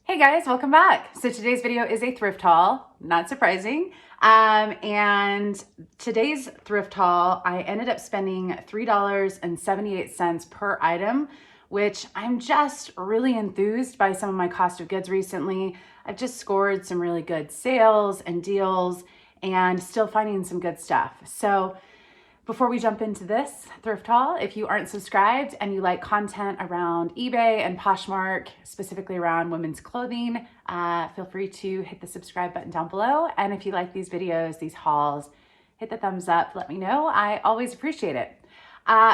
Hey guys, welcome back. So today's video is a thrift haul, not surprising. And today's thrift haul, I ended up spending $3.78 per item, which I'm just really enthused by some of my cost of goods recently. I've just scored some really good sales and deals and still finding some good stuff. So before we jump into this thrift haul, if you aren't subscribed and you like content around eBay and Poshmark, specifically around women's clothing, feel free to hit the subscribe button down below. And if you like these videos, these hauls, hit the thumbs up, let me know. I always appreciate it.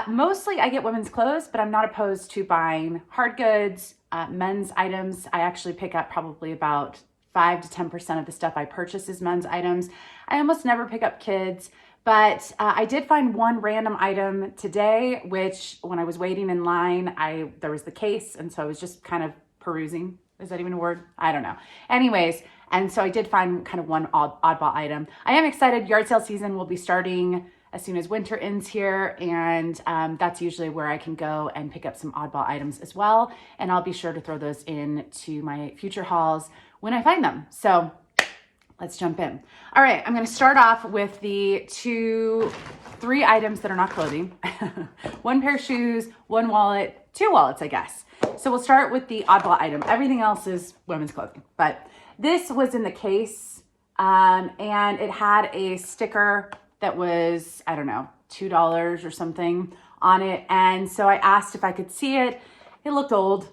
Mostly I get women's clothes, but I'm not opposed to buying hard goods, men's items. I actually pick up probably about 5 to 10% of the stuff I purchase is men's items. I almost never pick up kids. But I did find one random item today, which when I was waiting in line, there was the case. And so I was just kind of perusing. Is that even a word? I don't know. Anyways, and so I did find kind of one oddball item. I am excited. Yard sale season will be starting as soon as winter ends here. And that's usually where I can go and pick up some oddball items as well. And I'll be sure to throw those into my future hauls when I find them. So let's jump in. All right, I'm gonna start off with the three items that are not clothing. One pair of shoes, one wallet, two wallets, I guess. So we'll start with the oddball item. Everything else is women's clothing, but this was in the case and it had a sticker that was, I don't know, $2 or something on it. And so I asked if I could see it. It looked old.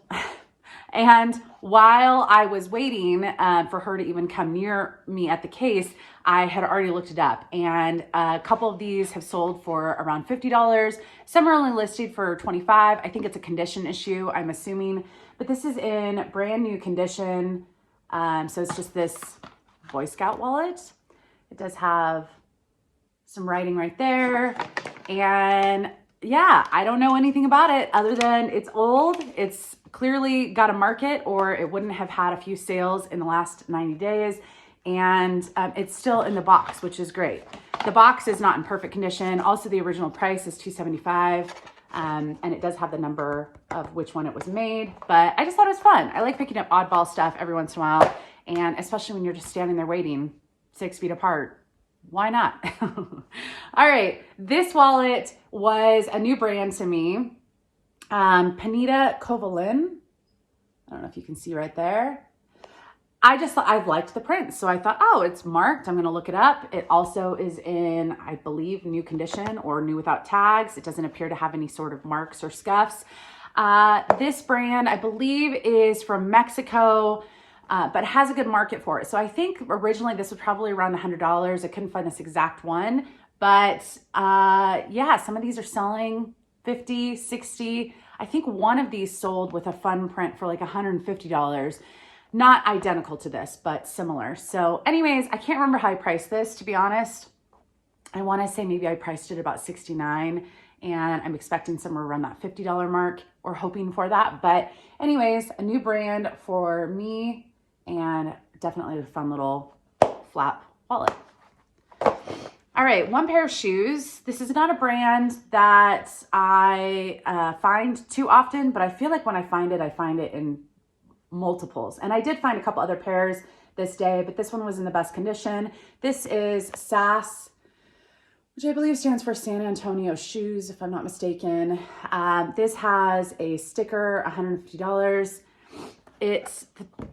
And while I was waiting for her to even come near me at the case, I had already looked it up. And a couple of these have sold for around $50. Some are only listed for $25. I think it's a condition issue, I'm assuming. But this is in brand new condition. So it's just this Boy Scout wallet. It does have some writing right there. And yeah, I don't know anything about it other than it's old. It's clearly got a market or it wouldn't have had a few sales in the last 90 days. And it's still in the box, which is great. The box is not in perfect condition. Also, the original price is $275. And it does have the number of which one it was made. But I just thought it was fun. I like picking up oddball stuff every once in a while. And especially when you're just standing there waiting 6 feet apart. Why not? All right, this wallet was a new brand to me. Panita Kovalin. I don't know if you can see right there. I liked the print. So I thought, oh, it's marked. I'm going to look it up. It also is in, I believe, new condition or new without tags. It doesn't appear to have any sort of marks or scuffs. This brand, I believe, is from Mexico. But has a good market for it. So I think originally this was probably around $100. I couldn't find this exact one, but yeah, some of these are selling 50, 60. I think one of these sold with a fun print for like $150. Not identical to this, but similar. So anyways, I can't remember how I priced this, to be honest. I want to say maybe I priced it about $69 and I'm expecting somewhere around that $50 mark or hoping for that. But anyways, a new brand for me. And definitely a fun little flap wallet. All right, one pair of shoes. This is not a brand that I find too often, but I feel like when I find it in multiples. And I did find a couple other pairs this day, but this one was in the best condition. This is SAS, which I believe stands for San Antonio Shoes, if I'm not mistaken. This has a sticker, $150.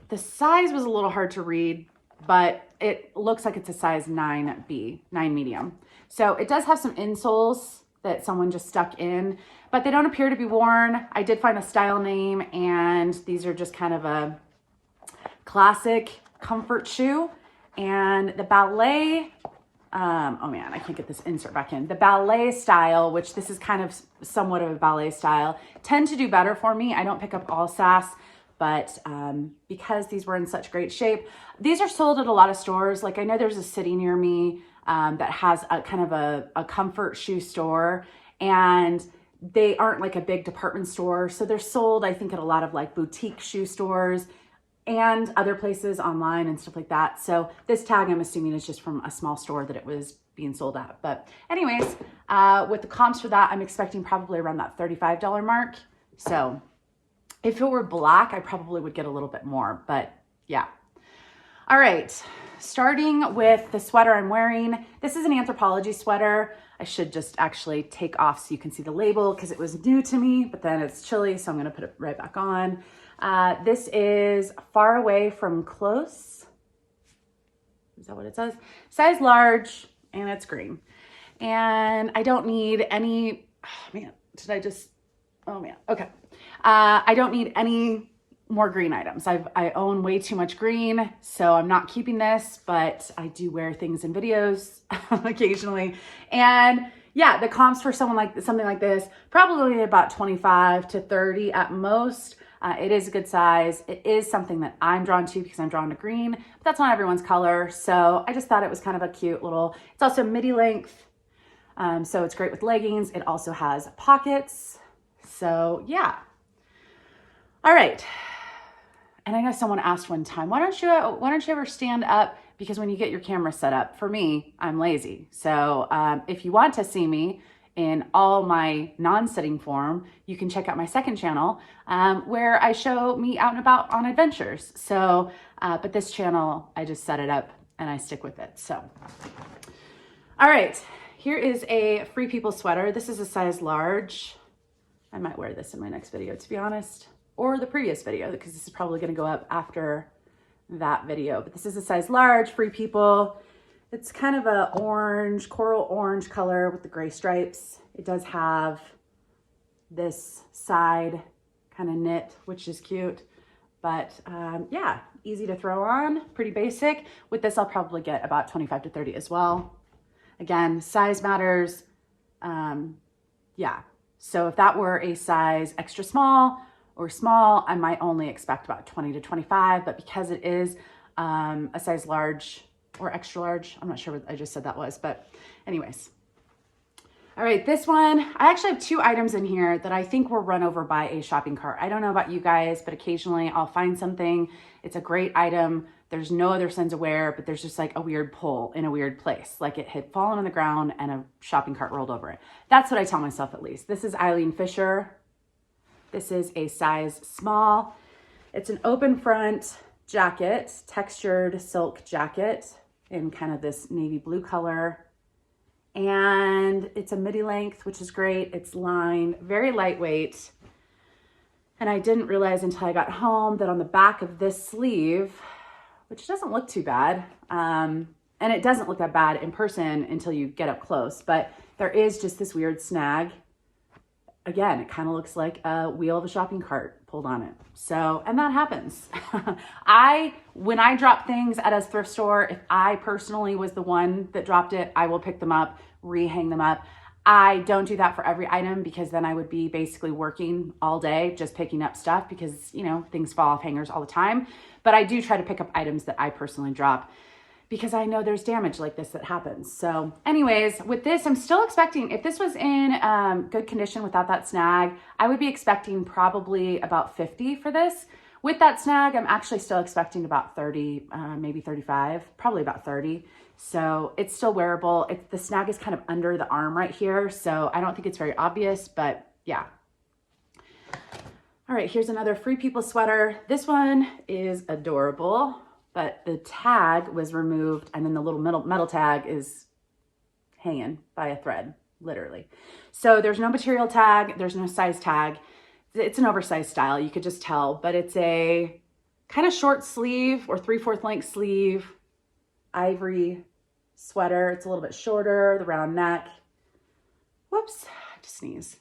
The size was a little hard to read, but it looks like it's a size 9B, 9 medium. So it does have some insoles that someone just stuck in, but they don't appear to be worn. I did find a style name, and these are just kind of a classic comfort shoe. And the ballet, oh man, I can't get this insert back in. The ballet style, which this is kind of somewhat of a ballet style, tend to do better for me. I don't pick up all SAS. But because these were in such great shape, these are sold at a lot of stores. Like I know there's a city near me that has a kind of a comfort shoe store, and they aren't like a big department store. So they're sold, I think, at a lot of like boutique shoe stores and other places online and stuff like that. So this tag, I'm assuming, is just from a small store that it was being sold at. But anyways, with the comps for that, I'm expecting probably around that $35 mark. So If it were black, I probably would get a little bit more, but yeah. All right, starting with the sweater I'm wearing. This is an Anthropologie sweater. I should just actually take off so you can see the label because it was new to me, but then it's chilly, so I'm gonna put it right back on. This is Far Away from Close. Is that what it says? Size large, and it's green. And I don't need any, oh man, did I just, oh man, okay. I don't need any more green items. I own way too much green, so I'm not keeping this, but I do wear things in videos occasionally. And yeah, the comps for something like this, probably about 25 to 30 at most. It is a good size. It is something that I'm drawn to because I'm drawn to green, but that's not everyone's color. So I just thought it was kind of a cute little, it's also midi length. So it's great with leggings. It also has pockets. So yeah. All right. And I know someone asked one time, why don't you ever stand up? Because when you get your camera set up, for me, I'm lazy. So if you want to see me in all my non-sitting form, you can check out my second channel where I show me out and about on adventures. So, but this channel, I just set it up and I stick with it. So, all right, here is a Free People sweater. This is a size large. I might wear this in my next video, to be honest. Or the previous video, because this is probably gonna go up after that video. But this is a size large, Free People. It's kind of a orange, coral orange color with the gray stripes. It does have this side kind of knit, which is cute. But yeah, easy to throw on, pretty basic. With this, I'll probably get about 25 to 30 as well. Again, size matters. Yeah, so if that were a size extra small, or small, I might only expect about 20 to 25, but because it is a size large or extra large, I'm not sure what I just said that was, but anyways. All right, this one, I actually have two items in here that I think were run over by a shopping cart. I don't know about you guys, but occasionally I'll find something, it's a great item, there's no other sense of wear, but there's just like a weird pull in a weird place, like it had fallen on the ground and a shopping cart rolled over it. That's what I tell myself at least. This is Eileen Fisher. This is a size small. It's an open front jacket, textured silk jacket in kind of this navy blue color. And it's a midi length, which is great. It's lined, very lightweight. And I didn't realize until I got home that on the back of this sleeve, which doesn't look too bad, and it doesn't look that bad in person until you get up close, but there is just this weird snag. Again, it kind of looks like a wheel of a shopping cart pulled on it. So, and that happens. When I drop things at a thrift store, if I personally was the one that dropped it, I will pick them up, rehang them up. I don't do that for every item because then I would be basically working all day just picking up stuff because, you know, things fall off hangers all the time. But I do try to pick up items that I personally drop because I know there's damage like this that happens. So anyways, with this, I'm still expecting, if this was in good condition without that snag, I would be expecting probably about 50 for this. With that snag, I'm actually still expecting about 30, maybe 35, probably about 30. So it's still wearable. The snag is kind of under the arm right here. So I don't think it's very obvious, but yeah. All right, here's another Free People sweater. This one is adorable, but the tag was removed and then the little metal tag is hanging by a thread, literally. So there's no material tag, there's no size tag. It's an oversized style, you could just tell, but it's a kind of short sleeve or 3/4 length sleeve, ivory sweater. It's a little bit shorter, the round neck. Whoops, I had to sneeze.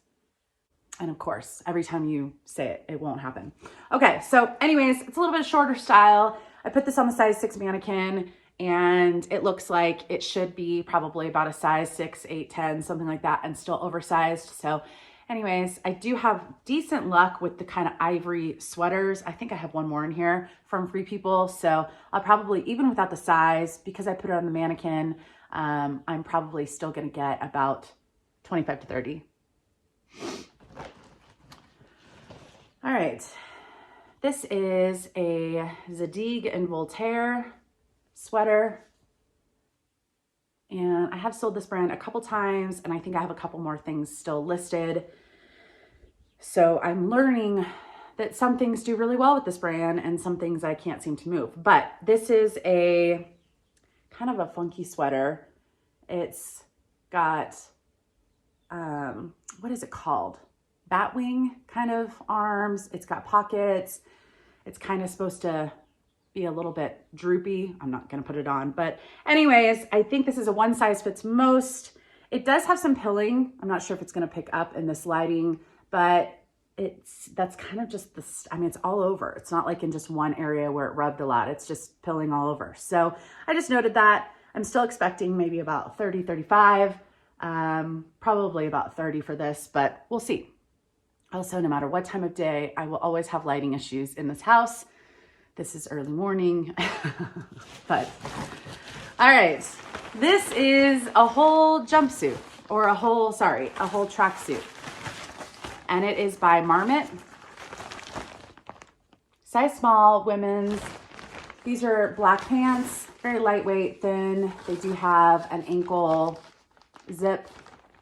And of course, every time you say it, it won't happen. Okay, so anyways, it's a little bit shorter style. I put this on the size 6 mannequin and it looks like it should be probably about a size 6, 8, 10, something like that, and still oversized. So anyways, I do have decent luck with the kind of ivory sweaters. I think I have one more in here from Free People. So I'll probably, even without the size, because I put it on the mannequin, I'm probably still gonna get about 25 to 30. All right, this is a Zadig and Voltaire sweater. And I have sold this brand a couple times and I think I have a couple more things still listed. So I'm learning that some things do really well with this brand and some things I can't seem to move. But this is a kind of a funky sweater. It's got, what is it called? Batwing kind of arms. It's got pockets. It's kind of supposed to be a little bit droopy. I'm not going to put it on, but anyways, I think this is a one size fits most. It does have some pilling. I'm not sure if it's going to pick up in this lighting, but that's kind of just I mean, it's all over. It's not like in just one area where it rubbed a lot. It's just pilling all over. So I just noted that. I'm still expecting maybe about 30, 35, probably about 30 for this, but we'll see. Also, no matter what time of day, I will always have lighting issues in this house. This is early morning, but all right. This is a whole jumpsuit or a whole tracksuit. And it is by Marmot. Size small, women's. These are black pants, very lightweight, thin. They do have an ankle zip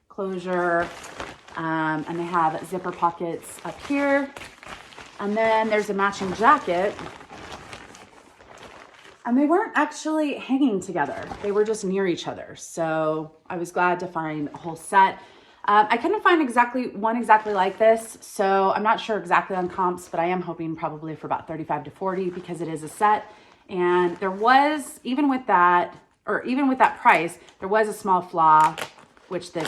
closure, and they have zipper pockets up here. And then there's a matching jacket. And they weren't actually hanging together. They were just near each other. So I was glad to find a whole set. I couldn't find one exactly like this, so I'm not sure exactly on comps, but I am hoping probably for about 35 to 40 because it is a set. And there was, even with that price, there was a small flaw, which this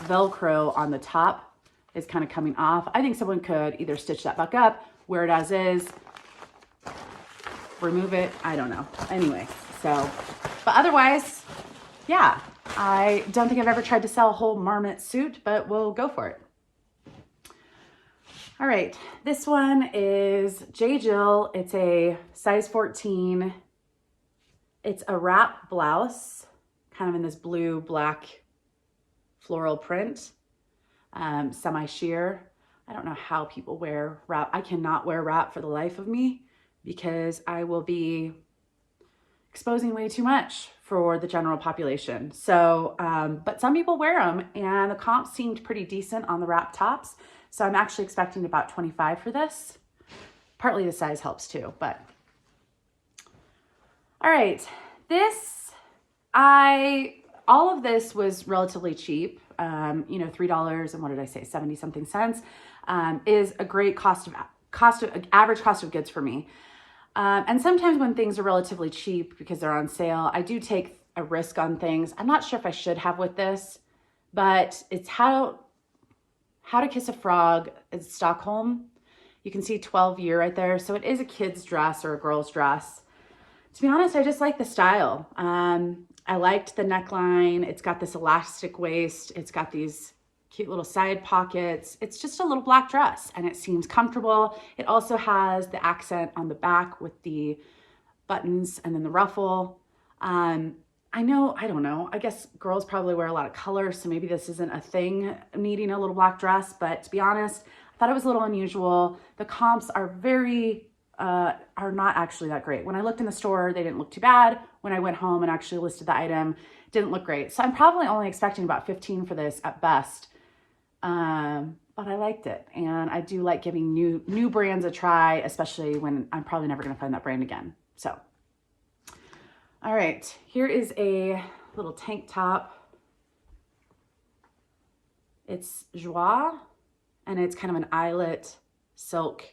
Velcro on the top is kind of coming off. I think someone could either stitch that back up, wear it as is, remove it, I don't know. Anyway, so, but otherwise, yeah. I don't think I've ever tried to sell a whole Marmot suit, but we'll go for it. All right, this one is J. Jill. It's a size 14. It's a wrap blouse, kind of in this blue, black floral print, semi-sheer. I don't know how people wear wrap. I cannot wear wrap for the life of me because I will be exposing way too much for the general population. So, but some people wear them and the comps seemed pretty decent on the wrap tops. So I'm actually expecting about 25 for this. Partly the size helps too, but. All right, all of this was relatively cheap. $3 and what did I say, 70 something cents, is a great average cost of goods for me. And sometimes when things are relatively cheap because they're on sale, I do take a risk on things. I'm not sure if I should have with this, but it's How to Kiss a Frog. It's Stockholm. You can see 12 year right there. So it is a kid's dress or a girl's dress. To be honest, I just like the style. I liked the neckline. It's got this elastic waist. It's got these cute little side pockets. It's just a little black dress and it seems comfortable. It also has the accent on the back with the buttons and then the ruffle. I don't know. I guess girls probably wear a lot of color, so maybe this isn't a thing needing a little black dress, but to be honest, I thought it was a little unusual. The comps are are not actually that great. When I looked in the store, they didn't look too bad. When I went home and actually listed the item, it didn't look great. So I'm probably only expecting about 15 for this at best. But I liked it. And I do like giving new brands a try, especially when I'm probably never going to find that brand again. So, all right, here is a little tank top. It's Joie, and it's kind of an eyelet silk.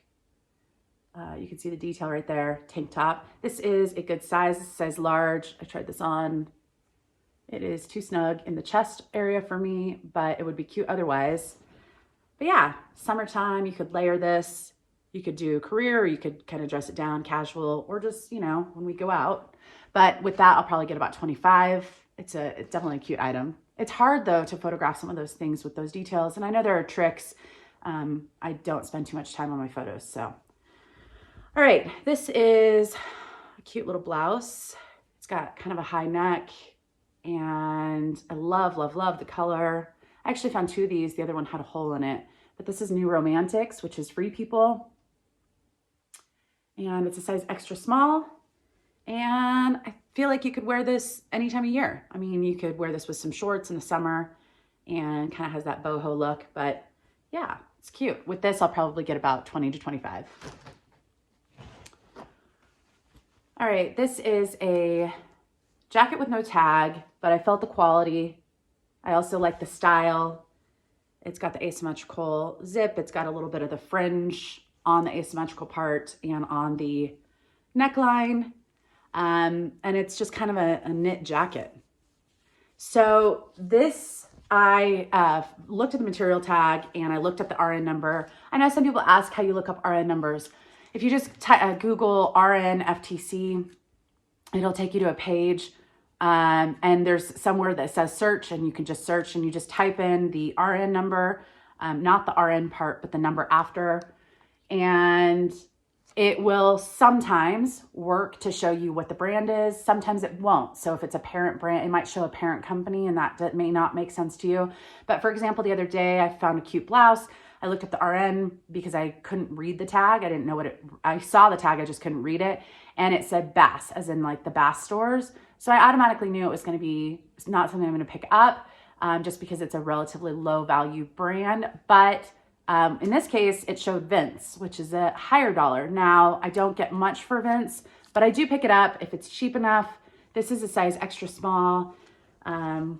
You can see the detail right there, tank top. This is a good size large. I tried this on. It is too snug in the chest area for me, but it would be cute otherwise. But yeah, summertime, you could layer this. You could do career, or you could kind of dress it down casual, or just, when we go out. But with that, I'll probably get about 25. It's definitely a cute item. It's hard though to photograph some of those things with those details. And I know there are tricks. I don't spend too much time on my photos, so. All right, this is a cute little blouse. It's got kind of a high neck and I love, love, love the color. I actually found two of these. The other one had a hole in it, but this is New Romantics, which is Free People. And it's a size extra small. And I feel like you could wear this any time of year. I mean, you could wear this with some shorts in the summer and kind of has that boho look, but yeah, It's cute. With this, I'll probably get about 20 to 25. All right, this is a jacket with no tag, but I felt the quality. I also like the style. It's got the asymmetrical zip. It's got a little bit of the fringe on the asymmetrical part and on the neckline. And it's just kind of a knit jacket. So this, I looked at the material tag and I looked up the RN number. I know some people ask how you look up RN numbers. If you just Google RN FTC, it'll take you to a page. And there's somewhere that says search, and you can just search and you just type in the RN number, not the RN part, but the number after. And it will sometimes work to show you what the brand is. Sometimes it won't. So if it's a parent brand, it might show a parent company, and that may not make sense to you. But for example, the other day I found a cute blouse. I looked up the RN because I couldn't read the tag. I didn't know I saw the tag, I just couldn't read it. And it said Bass, as in like the Bass stores. So I automatically knew it was going to be not something I'm going to pick up, just because it's a relatively low value brand. But in this case, it showed Vince, which is a higher dollar. Now, I don't get much for Vince, but I do pick it up if it's cheap enough. This is a size extra small, and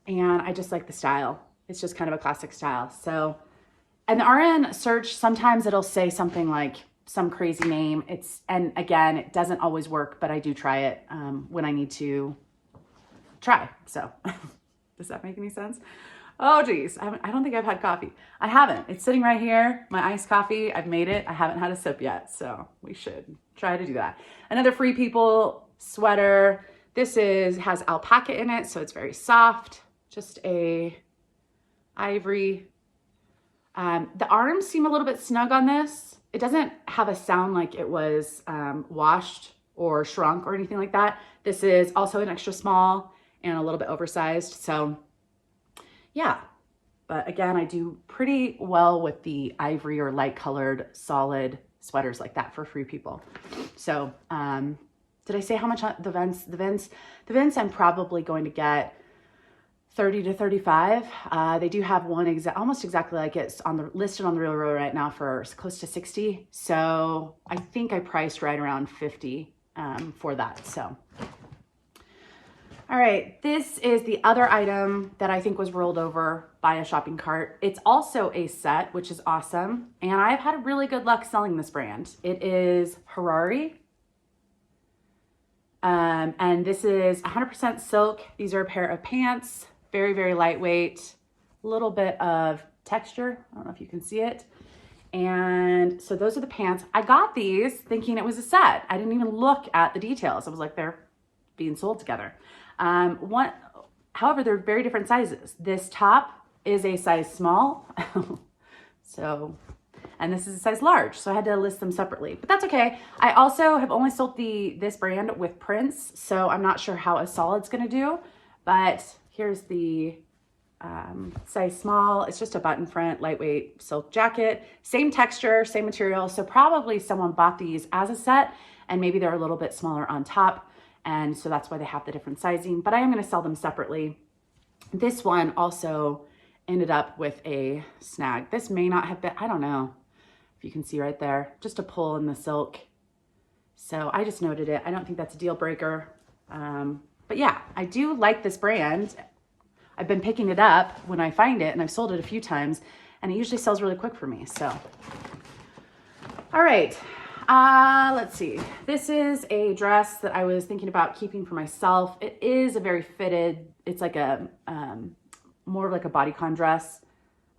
I just like the style. It's just kind of a classic style. So, and the RN search, sometimes it'll say something like some crazy name. And again, it doesn't always work, but I do try it when I need to try. So does that make any sense? Oh geez, I don't think I've had coffee. I haven't. It's sitting right here, my iced coffee. I've made it. I haven't had a sip yet, so we should try to do that. Another Free People sweater. This has alpaca in it, so it's very soft. Just a ivory. The arms seem a little bit snug on this. It doesn't have a sound like it was washed or shrunk or anything like that. This is also an extra small and a little bit oversized. So yeah, but again, I do pretty well with the ivory or light colored solid sweaters like that for Free People. So did I say how much on the Vince? The Vince I'm probably going to get 30 to 35. They do have one almost exactly like it's listed on the Real Row right now for close to 60. So I think I priced right around 50 for that. So, all right, this is the other item that I think was rolled over by a shopping cart. It's also a set, which is awesome. And I've had really good luck selling this brand. It is Harari. And this is 100% silk. These are a pair of pants. Very, very lightweight, a little bit of texture. I don't know if you can see it. And so those are the pants. I got these thinking it was a set. I didn't even look at the details. I was like, they're being sold together. However, they're very different sizes. This top is a size small. And this is a size large. So I had to list them separately, but that's okay. I also have only sold this brand with prints. So I'm not sure how a solid's gonna do, but here's the size small. It's just a button front, lightweight silk jacket. Same texture, same material. So probably someone bought these as a set and maybe they're a little bit smaller on top. And so that's why they have the different sizing, but I am gonna sell them separately. This one also ended up with a snag. This may not have been, I don't know if you can see right there, just a pull in the silk. So I just noted it. I don't think that's a deal breaker. But yeah, I do like this brand. I've been picking it up when I find it, and I've sold it a few times, and it usually sells really quick for me. So, all right, let's see. This is a dress that I was thinking about keeping for myself. It is a very fitted, it's like a, more of like a bodycon dress.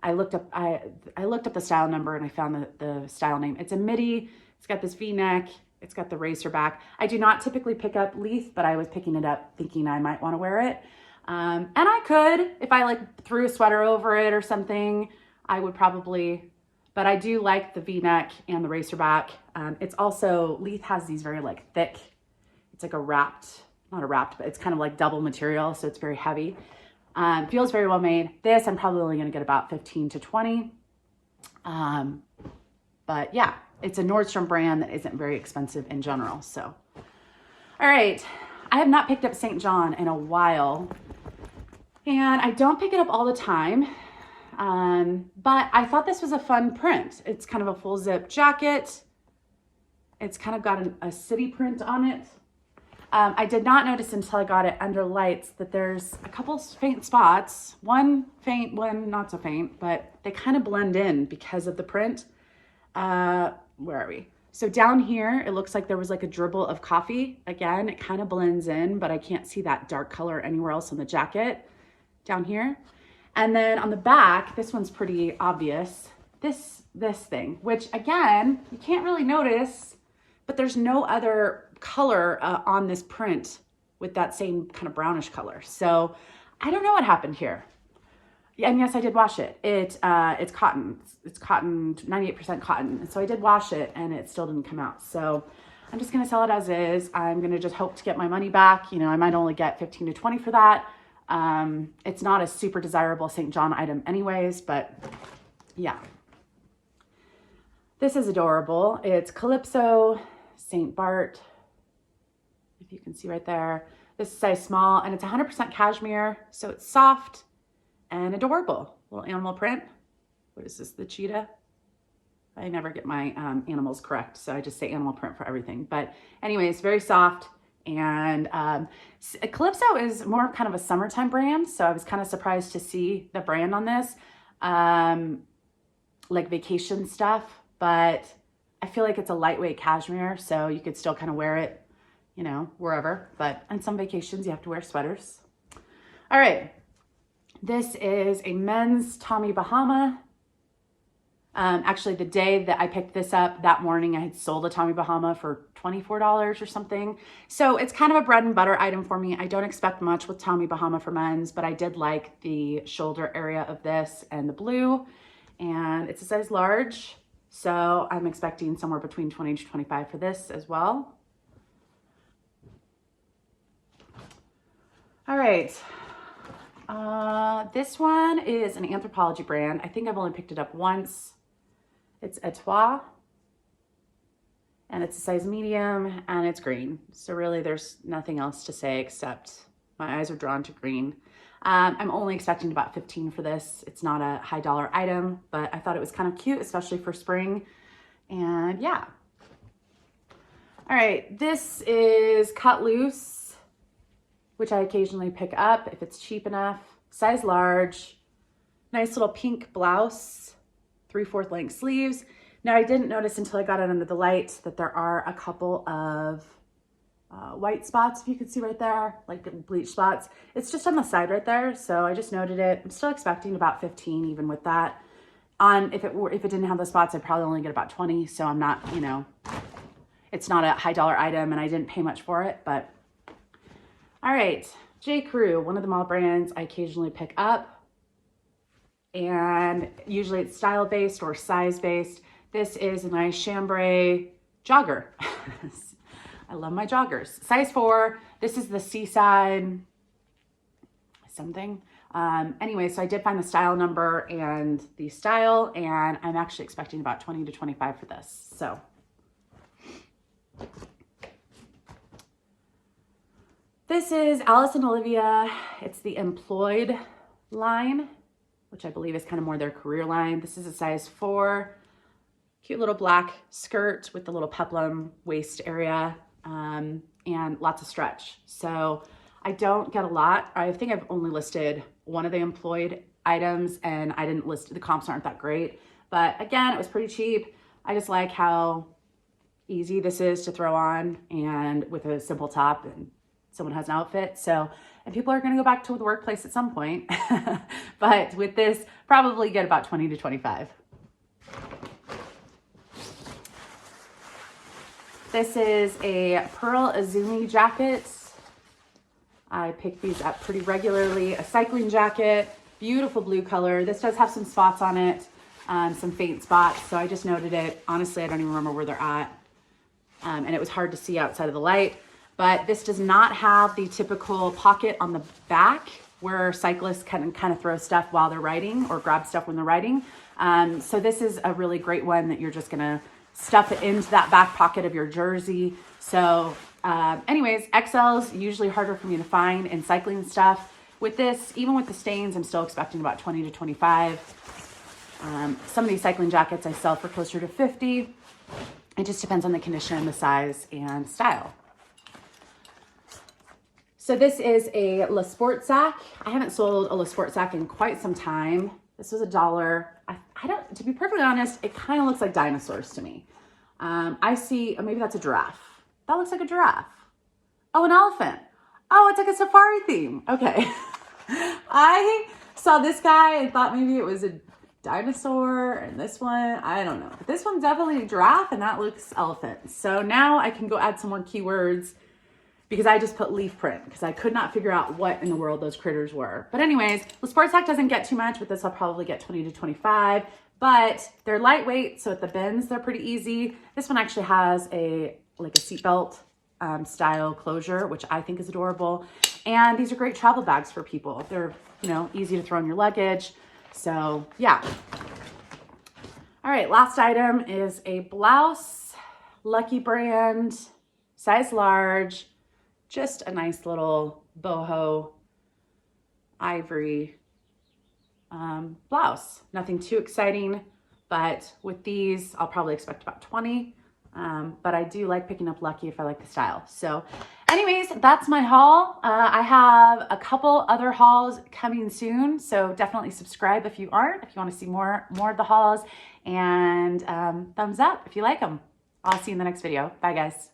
I looked up the style number and I found the style name. It's a midi, it's got this V-neck. It's got the racer back. I do not typically pick up Leaf, but I was picking it up thinking I might want to wear it. And I could, if I like threw a sweater over it or something, I would probably, but I do like the V-neck and the racer back. It's also, Leaf has these very like thick, it's like a wrapped, not a wrapped, but it's kind of like double material. So it's very heavy. Feels very well made. This, I'm probably only going to get about 15 to 20. But yeah, it's a Nordstrom brand that isn't very expensive in general. So, all right. I have not picked up St. John in a while, and I don't pick it up all the time. But I thought this was a fun print. It's kind of a full zip jacket. It's kind of got a city print on it. I did not notice until I got it under lights that there's a couple faint spots. One faint, one not so faint, but they kind of blend in because of the print. Where are we? So down here, it looks like there was like a dribble of coffee. Again, it kind of blends in, but I can't see that dark color anywhere else on the jacket down here. And then on the back, this one's pretty obvious. This thing, which again, you can't really notice, but there's no other color on this print with that same kind of brownish color. So I don't know what happened here. And yes, I did wash it. It's cotton. It's cotton, 98% cotton. And so I did wash it and it still didn't come out. So I'm just gonna sell it as is. I'm gonna just hope to get my money back. You know, I might only get 15 to 20 for that. It's not a super desirable St. John item anyways, but yeah. This is adorable. It's Calypso, St. Bart, if you can see right there. This is size small and it's 100% cashmere. So it's soft and adorable. Little animal print. What is this, the cheetah? I never get my animals correct, so I just say animal print for everything. But anyways, very soft. And Calypso is more kind of a summertime brand, so I was kind of surprised to see the brand on this. Like vacation stuff, but I feel like it's a lightweight cashmere, so you could still kind of wear it, you know, wherever. But on some vacations, you have to wear sweaters. All right. This is a men's Tommy Bahama. Actually, the day that I picked this up, that morning, I had sold a Tommy Bahama for $24 or something. So it's kind of a bread and butter item for me. I don't expect much with Tommy Bahama for men's, but I did like the shoulder area of this and the blue. And it's a size large. So I'm expecting somewhere between 20 to 25 for this as well. All right. This one is an Anthropologie brand. I think I've only picked it up once. It's Etoile, and it's a size medium, and it's green. So really there's nothing else to say except my eyes are drawn to green. I'm only expecting about 15 for this. It's not a high dollar item, but I thought it was kind of cute, especially for spring. And yeah. All right, this is Cut Loose, which I occasionally pick up if it's cheap enough. Size large, nice little pink blouse, 3/4 length sleeves. Now I didn't notice until I got it under the light that there are a couple of white spots, if you can see right there, like bleach spots. It's just on the side right there, so I just noted it. I'm still expecting about 15 even with that. If it didn't have the spots, I'd probably only get about 20, so I'm not, you know, it's not a high dollar item and I didn't pay much for it, but all right. J. Crew, one of the mall brands I occasionally pick up, and usually it's style based or size based. This is a nice chambray jogger. I love my joggers. Size 4. This is the Seaside something. Anyway, so I did find the style number and the style, and I'm actually expecting about 20 to 25 for this. So. This is Alice and Olivia. It's the Employed line, which I believe is kind of more their career line. This is a size 4. Cute little black skirt with the little peplum waist area, and lots of stretch. So I don't get a lot. I think I've only listed one of the Employed items, and I didn't list, the comps aren't that great. But again, it was pretty cheap. I just like how easy this is to throw on, and with a simple top, and someone has an outfit. So, and people are going to go back to the workplace at some point, but with this, probably get about 20 to 25. This is a Pearl Azumi jacket. I pick these up pretty regularly. A cycling jacket, beautiful blue color. This does have some spots on it, some faint spots. So I just noted it. Honestly, I don't even remember where they're at. And it was hard to see outside of the light. But this does not have the typical pocket on the back where cyclists can kind of throw stuff while they're riding or grab stuff when they're riding. So this is a really great one that you're just gonna stuff it into that back pocket of your jersey. So anyways, XL's usually harder for me to find in cycling stuff. With this, even with the stains, I'm still expecting about 20 to 25. Some of these cycling jackets I sell for closer to 50. It just depends on the condition, the size, and style. So this is a Le Sport sack. I haven't sold a Le Sport sack in quite some time. This was $1. I don't, to be perfectly honest, it kind of looks like dinosaurs to me. I see, oh, maybe that's a giraffe. That looks like a giraffe. Oh, an elephant. Oh, it's like a safari theme. Okay. I saw this guy and thought maybe it was a dinosaur, and this one, I don't know. But this one's definitely a giraffe, and that looks elephant. So now I can go add some more keywords, because I just put leaf print because I could not figure out what in the world those critters were. But anyways, the sports sack doesn't get too much. With this, I'll probably get 20 to 25, but they're lightweight. So at the bins, they're pretty easy. This one actually has like a seatbelt style closure, which I think is adorable. And these are great travel bags for people. They're, easy to throw in your luggage. So yeah. All right, last item is a blouse, Lucky brand, size large. Just a nice little boho ivory blouse. Nothing too exciting, but with these, I'll probably expect about 20. But I do like picking up Lucky if I like the style. So anyways, that's my haul. I have a couple other hauls coming soon. So definitely subscribe if you aren't, if you want to see more of the hauls, and thumbs up if you like them. I'll see you in the next video. Bye guys.